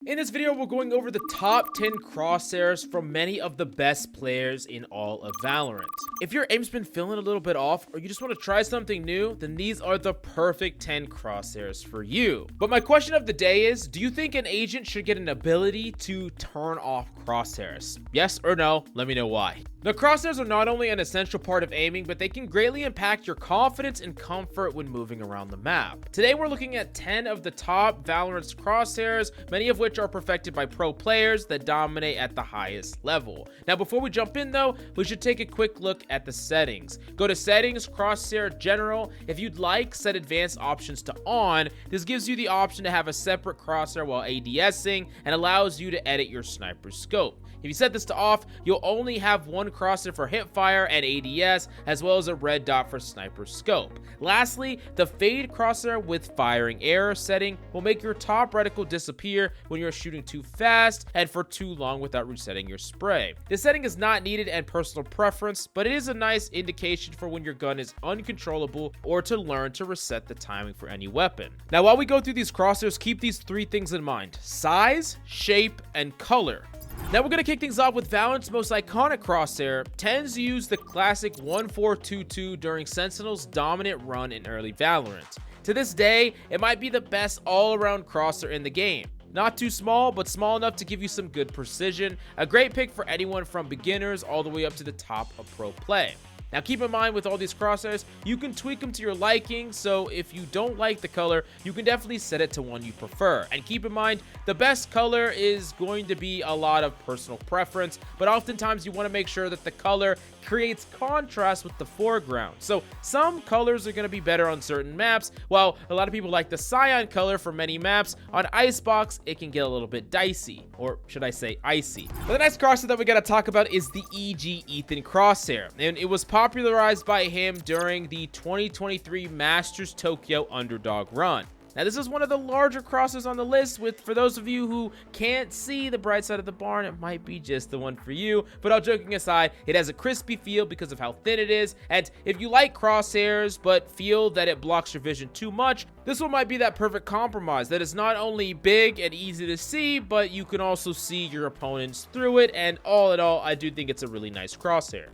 In this video, we're going over the top 10 crosshairs from many of the best players in all of Valorant. If your aim's been feeling a little bit off, or you just want to try something new, then these are the perfect 10 crosshairs for you. But my question of the day is, do you think an agent should get an ability to turn off crosshairs? Yes or no? Let me know why. Now, crosshairs are not only an essential part of aiming, but they can greatly impact your confidence and comfort when moving around the map. Today, we're looking at 10 of the top Valorant's crosshairs, many of which are perfected by pro players that dominate at the highest level. Now, before we jump in though, we should take a quick look at the settings. Go to Settings, Crosshair General. If you'd like, set Advanced Options to On. This gives you the option to have a separate crosshair while ADSing and allows you to edit your sniper scope. If you set this to off, you'll only have one crosshair for hipfire and ADS, as well as a red dot for sniper scope. Lastly, the fade crosshair with firing error setting will make your top reticle disappear when you're shooting too fast and for too long without resetting your spray. This setting is not needed and personal preference, but it is a nice indication for when your gun is uncontrollable or to learn to reset the timing for any weapon. Now, while we go through these crosshairs, keep these three things in mind: size, shape, and color. Now we're going to kick things off with Valorant's most iconic crosshair. TenZ used the classic 1422 during Sentinel's dominant run in early Valorant. To this day, it might be the best all-around crosshair in the game. Not too small, but small enough to give you some good precision. A great pick for anyone from beginners all the way up to the top of pro play. Now keep in mind, with all these crosshairs, you can tweak them to your liking, so if you don't like the color, you can definitely set it to one you prefer. And keep in mind, the best color is going to be a lot of personal preference, but oftentimes you want to make sure that the color creates contrast with the foreground. So some colors are going to be better on certain maps, while a lot of people like the cyan color for many maps. On Icebox, it can get a little bit dicey, or should I say icy. But the next crosshair that we got to talk about is the EG Ethan Crosshair, and it was popularized by him during the 2023 Masters Tokyo Underdog run. Now, this is one of the larger crosshairs on the list. For those of you who can't see the bright side of the barn, it might be just the one for you. But all joking aside, it has a crispy feel because of how thin it is. And if you like crosshairs but feel that it blocks your vision too much, this one might be that perfect compromise that is not only big and easy to see, but you can also see your opponents through it. And all in all, I do think it's a really nice crosshair.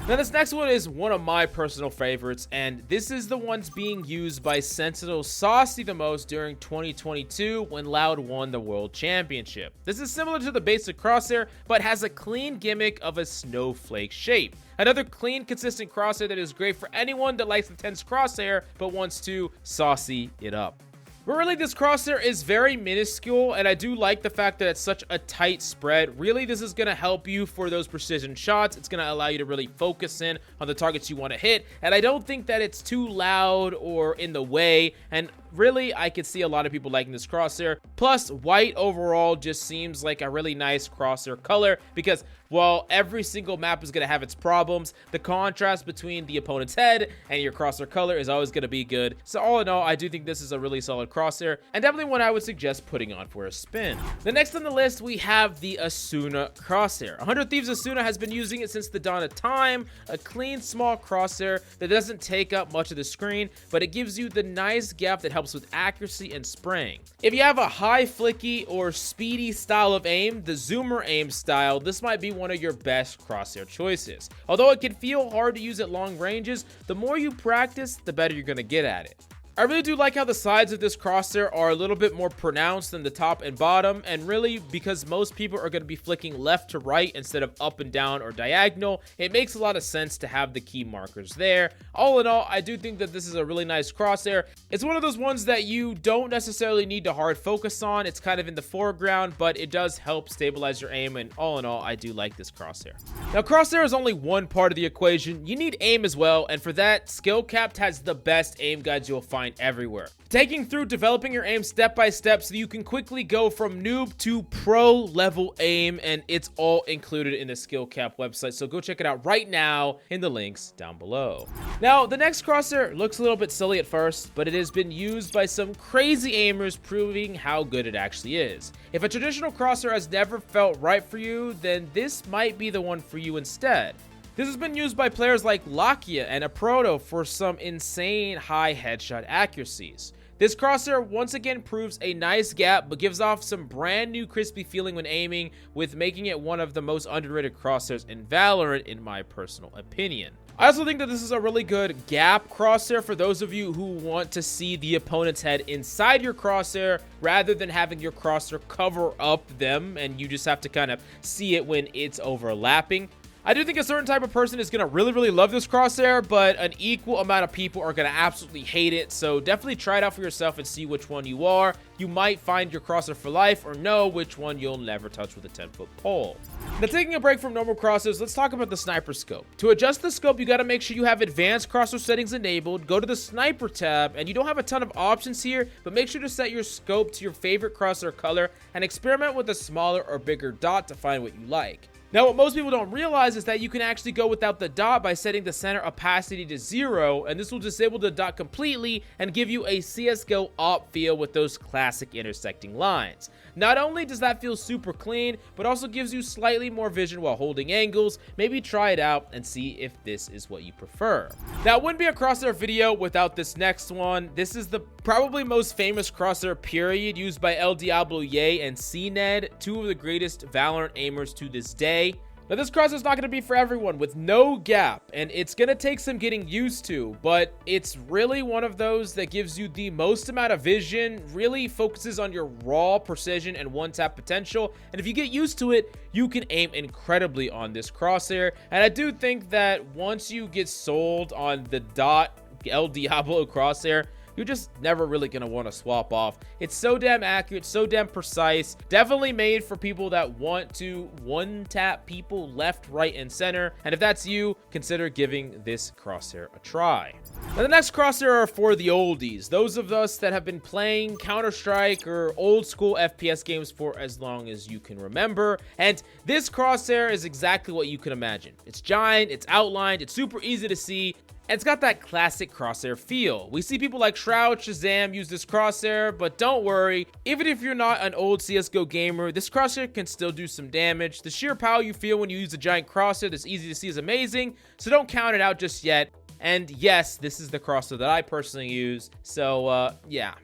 Now, this next one is one of my personal favorites, and this is the ones being used by Sentinel's Sacy the most during 2022 when Loud won the World Championship. This is similar to the basic crosshair, but has a clean gimmick of a snowflake shape. Another clean, consistent crosshair that is great for anyone that likes the TenZ Crosshair but wants to saucy it up. But really, this crosshair is very minuscule, and I do like the fact that it's such a tight spread. Really, this is going to help you for those precision shots. It's going to allow you to really focus in on the targets you want to hit, and I don't think that it's too loud or in the way, and really, I could see a lot of people liking this crosshair. Plus, white overall just seems like a really nice crosshair color because while every single map is going to have its problems, the contrast between the opponent's head and your crosshair color is always going to be good. So all in all, I do think this is a really solid crosshair and definitely one I would suggest putting on for a spin. The next on the list, we have the Asuna Crosshair. 100 Thieves Asuna has been using it since the dawn of time. A clean, small crosshair that doesn't take up much of the screen, but it gives you the nice gap that helps with accuracy and spraying. If you have a high flicky or speedy style of aim, the zoomer aim style, this might be one of your best crosshair choices. Although it can feel hard to use at long ranges, the more you practice, the better you're going to get at it. I really do like how the sides of this crosshair are a little bit more pronounced than the top and bottom, and really because most people are going to be flicking left to right instead of up and down or diagonal, it makes a lot of sense to have the key markers there. All in all, I do think that this is a really nice crosshair. It's one of those ones that you don't necessarily need to hard focus on. It's kind of in the foreground, but it does help stabilize your aim, and all in all, I do like this crosshair. Now, crosshair is only one part of the equation. You need aim as well, and for that, SkillCapped has the best aim guides you'll find everywhere, taking through developing your aim step by step so you can quickly go from noob to pro level aim, and it's all included in the SkillCapped website, so go check it out right now in the links down below. Now, the next crosshair looks a little bit silly at first, but it has been used by some crazy aimers, proving how good it actually is. If a traditional crosshair has never felt right for you, then this might be the one for you instead. This has been used by players like Lakia and Aproto for some insane high headshot accuracies. This crosshair once again proves a nice gap, but gives off some brand new crispy feeling when aiming, with making it one of the most underrated crosshairs in Valorant in my personal opinion. I also think that this is a really good gap crosshair for those of you who want to see the opponent's head inside your crosshair rather than having your crosshair cover up them and you just have to kind of see it when it's overlapping. I do think a certain type of person is going to really love this crosshair, but an equal amount of people are going to absolutely hate it. So definitely try it out for yourself and see which one you are. You might find your crosshair for life or know which one you'll never touch with a 10-foot pole. Now, taking a break from normal crosshairs, let's talk about the sniper scope. To adjust the scope, you got to make sure you have advanced crosshair settings enabled. Go to the sniper tab, and you don't have a ton of options here, but make sure to set your scope to your favorite crosshair color and experiment with a smaller or bigger dot to find what you like. Now, what most people don't realize is that you can actually go without the dot by setting the center opacity to 0, and this will disable the dot completely and give you a CSGO op feel with those classic intersecting lines. Not only does that feel super clean, but also gives you slightly more vision while holding angles. Maybe try it out and see if this is what you prefer. Now, it wouldn't be a crosshair video without this next one. This is the probably most famous crosshair period, used by DIABLO and CNED, two of the greatest Valorant aimers to this day. Now, this crosshair is not going to be for everyone with no gap, and it's going to take some getting used to, but it's really one of those that gives you the most amount of vision, really focuses on your raw precision and one-tap potential, and if you get used to it, you can aim incredibly on this crosshair. And I do think that once you get sold on the DIABLO crosshair, you're just never really going to want to swap off. It's so damn accurate, so damn precise. Definitely made for people that want to one-tap people left, right, and center. And if that's you, consider giving this crosshair a try. Now, the next crosshair are for the oldies. Those of us that have been playing Counter-Strike or old-school FPS games for as long as you can remember. And this crosshair is exactly what you can imagine. It's giant, it's outlined, it's super easy to see. It's got that classic crosshair feel. We see people like Shroud, Shazam use this crosshair, but don't worry. Even if you're not an old CSGO gamer, this crosshair can still do some damage. The sheer power you feel when you use a giant crosshair that's easy to see is amazing, so don't count it out just yet. And yes, this is the crosshair that I personally use, so yeah.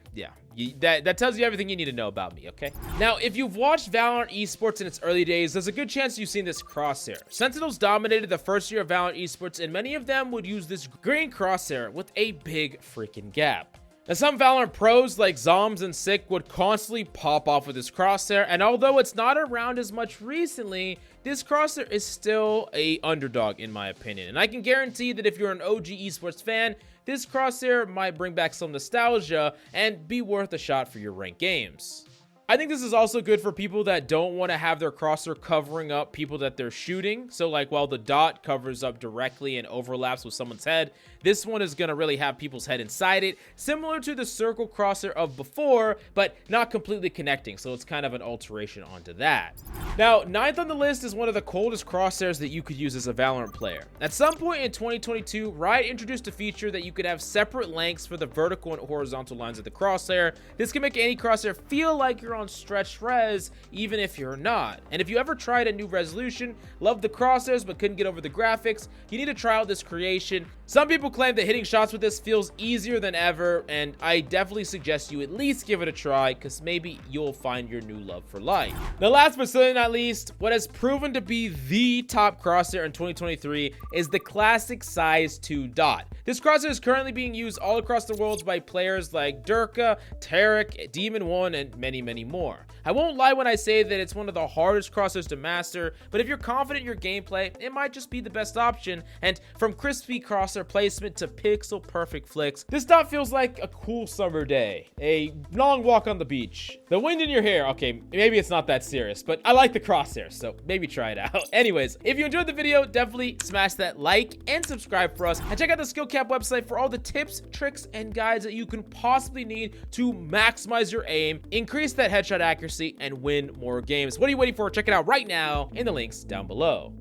That tells you everything you need to know about me, okay? Now, if you've watched Valorant esports in its early days, there's a good chance you've seen this crosshair. Sentinels dominated the first year of Valorant esports, and many of them would use this green crosshair with a big freaking gap. Now, some Valorant pros like Zoms and Sick would constantly pop off with this crosshair, and although it's not around as much recently, this crosshair is still a underdog in my opinion. And I can guarantee that if you're an OG esports fan, this crosshair might bring back some nostalgia and be worth a shot for your ranked games. I think this is also good for people that don't want to have their crosshair covering up people that they're shooting. So like while the dot covers up directly and overlaps with someone's head, this one is going to really have people's head inside it, similar to the circle crosshair of before, but not completely connecting. So it's kind of an alteration onto that. Now, 9th on the list is one of the coldest crosshairs that you could use as a Valorant player. At some point in 2022, Riot introduced a feature that you could have separate lengths for the vertical and horizontal lines of the crosshair. This can make any crosshair feel like you're on stretched res, even if you're not. And if you ever tried a new resolution, loved the crosshairs but couldn't get over the graphics, you need to try out this creation. Some people claim that hitting shots with this feels easier than ever, and I definitely suggest you at least give it a try, because maybe you'll find your new love for life. Now, last but certainly not least, what has proven to be the top crosshair in 2023 is the classic size 2 dot. This crosshair is currently being used all across the world by players like Durka, Tarek, Demon One, and many more. I won't lie when I say that it's one of the hardest crosshairs to master, but if you're confident in your gameplay, it might just be the best option. And from crispy crosshair placement to pixel perfect flicks, this dot feels like a cool summer day, a long walk on the beach, the wind in your hair. Okay, maybe it's not that serious, but I like the crosshair, so maybe try it out. Anyways, if you enjoyed the video, definitely smash that like and subscribe for us, and check out the SkillCapped website for all the tips, tricks, and guides that you can possibly need to maximize your aim, increase that headshot accuracy, and win more games. What are you waiting for? Check it out right now in the links down below.